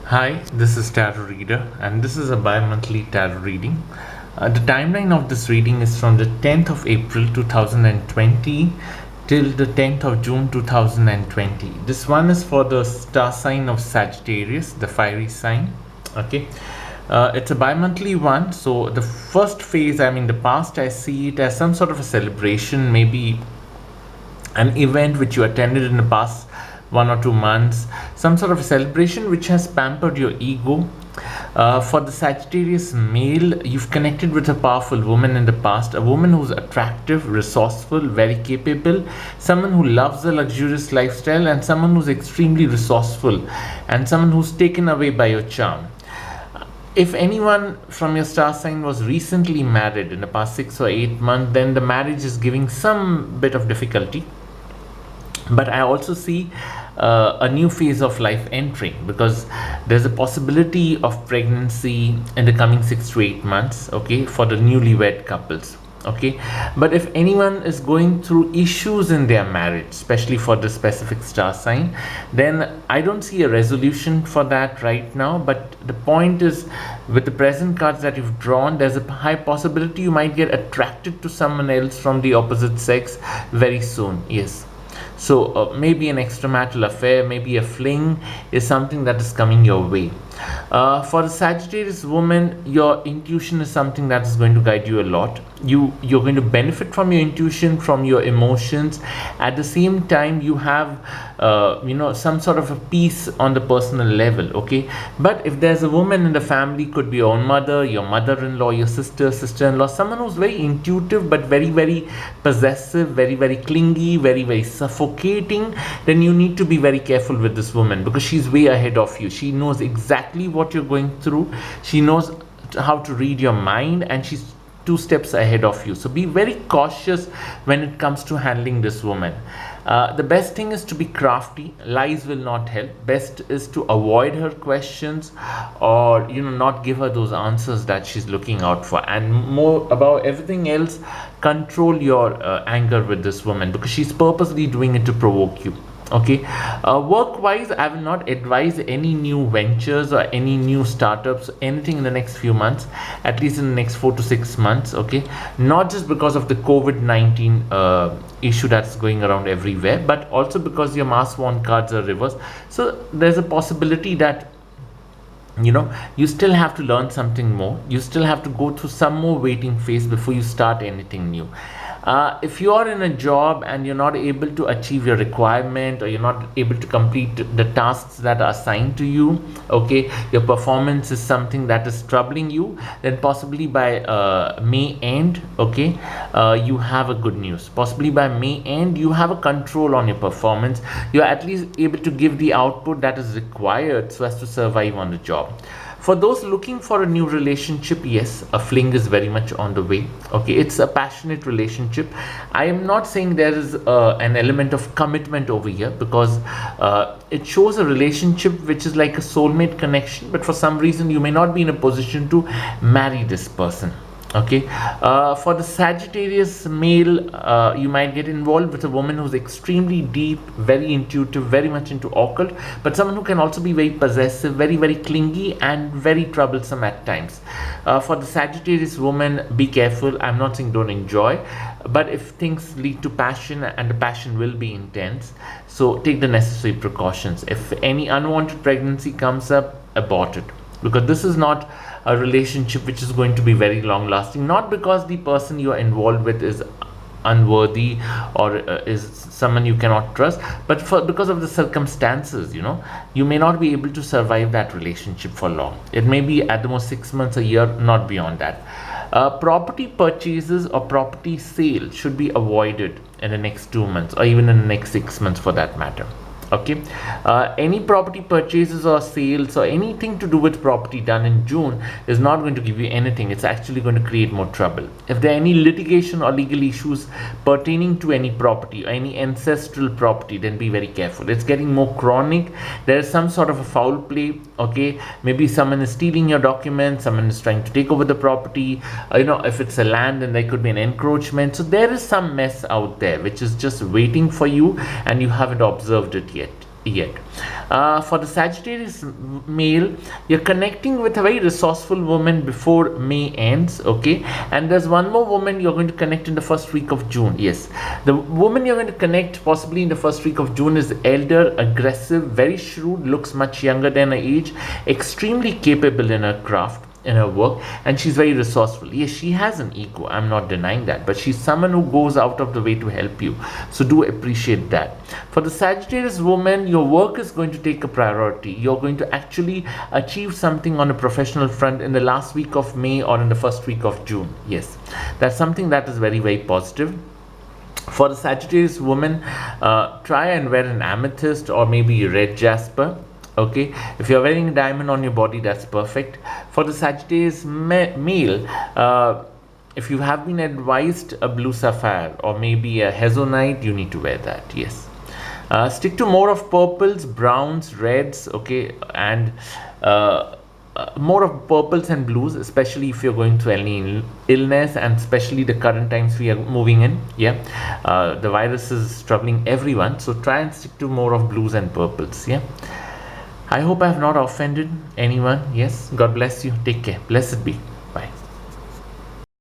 Hi, this is Tarot Reader, and this is a bi-monthly tarot reading. The timeline of this reading is from the 10th of April 2020 till the 10th of June 2020. This one is for the star sign of Sagittarius, the fiery sign. Okay, it's a bi-monthly one. So the first phase, the past, I see it as some sort of a celebration, maybe an event which you attended in the past 1 or 2 months, some sort of a celebration which has pampered your ego. For the Sagittarius male, you've connected with a powerful woman in the past, a woman who's attractive, resourceful, very capable, someone who loves a luxurious lifestyle, and someone who's extremely resourceful, and someone who's taken away by your charm. If anyone from your star sign was recently married in the past 6 or 8 months, then the marriage is giving some bit of difficulty. But I also see a new phase of life entering, because there's a possibility of pregnancy in the coming 6 to 8 months, okay, for the newlywed couples. Okay, but if anyone is going through issues in their marriage, especially for the specific star sign, then I don't see a resolution for that right now. But the point is, with the present cards that you've drawn, there's a high possibility you might get attracted to someone else from the opposite sex very soon. Yes, so maybe an extramarital affair, maybe a fling is something that is coming your way. For the Sagittarius woman, your intuition is something that is going to guide you a lot. You're going to benefit from your intuition, from your emotions. At the same time, you have some sort of a peace on the personal level. Okay, but if there's a woman in the family, could be your own mother, your mother-in-law, your sister-in-law, someone who's very intuitive but very, very possessive, very, very clingy, very, very suffocating, then you need to be very careful with this woman, because she's way ahead of you. She knows exactly what you're going through. She knows how to read your mind, and she's 2 steps ahead of you. So be very cautious when it comes to handling this woman. The best thing is to be crafty. Lies will not help. Best is to avoid her questions, or not give her those answers that she's looking out for. And more about everything else, control your anger with this woman, because she's purposely doing it to provoke you. Okay, work wise, I will not advise any new ventures or any new startups, anything in the next few months, at least in the next 4 to 6 months. Okay, not just because of the COVID-19 issue that's going around everywhere, but also because your mass wand cards are reversed. So there's a possibility that you still have to learn something more. You still have to go through some more waiting phase before you start anything new. If you are in a job and you're not able to achieve your requirement, or you're not able to complete the tasks that are assigned to you, okay, your performance is something that is troubling you, then possibly by May end, okay, you have a good news. Possibly by May end, you have a control on your performance. You're at least able to give the output that is required so as to survive on the job. For those looking for a new relationship, yes, a fling is very much on the way. Okay, it's a passionate relationship. I am not saying there is an element of commitment over here, because it shows a relationship which is like a soulmate connection, but for some reason you may not be in a position to marry this person. Okay, for the Sagittarius male, you might get involved with a woman who's extremely deep, very intuitive, very much into occult, but someone who can also be very possessive, very, very clingy, and very troublesome at times. For the Sagittarius woman, be careful. I'm not saying don't enjoy, but if things lead to passion, and the passion will be intense, so take the necessary precautions. If any unwanted pregnancy comes up, abort it, because this is not a relationship which is going to be very long lasting. Not because the person you are involved with is unworthy, or is someone you cannot trust, but because of the circumstances. You may not be able to survive that relationship for long. It may be at the most 6 months, a year, not beyond that. Property purchases or property sale should be avoided in the next 2 months, or even in the next 6 months for that matter. Okay, any property purchases or sales or anything to do with property done in June is not going to give you anything. It's actually going to create more trouble. If there are any litigation or legal issues pertaining to any property or any ancestral property, then be very careful. It's getting more chronic. There is some sort of a foul play. Okay, maybe someone is stealing your documents, someone is trying to take over the property. If it's a land, then there could be an encroachment. So there is some mess out there which is just waiting for you, and you haven't observed it yet. yet. For the Sagittarius male, you're connecting with a very resourceful woman before May ends, okay? And there's one more woman you're going to connect in the first week of June. Yes, the woman you're going to connect possibly in the first week of June is elder, aggressive, very shrewd, looks much younger than her age, extremely capable in her craft, in her work, and she's very resourceful. Yes, she has an ego, I'm not denying that, but she's someone who goes out of the way to help you, so do appreciate that. For the Sagittarius woman, your work is going to take a priority. You're going to actually achieve something on a professional front in the last week of May or in the first week of June. Yes, that's something that is very, very positive. For the Sagittarius woman, try and wear an amethyst or maybe a red jasper. Okay, if you're wearing a diamond on your body, that's perfect. For the Sagittarius male, if you have been advised a blue sapphire or maybe a hazelnite, you need to wear that. Yes, stick to more of purples, browns, reds, okay, and more of purples and blues, especially if you're going through any illness, and especially the current times we are moving in. Yeah, the virus is troubling everyone, so try and stick to more of blues and purples. Yeah, I hope I have not offended anyone. Yes, God bless you. Take care. Blessed be.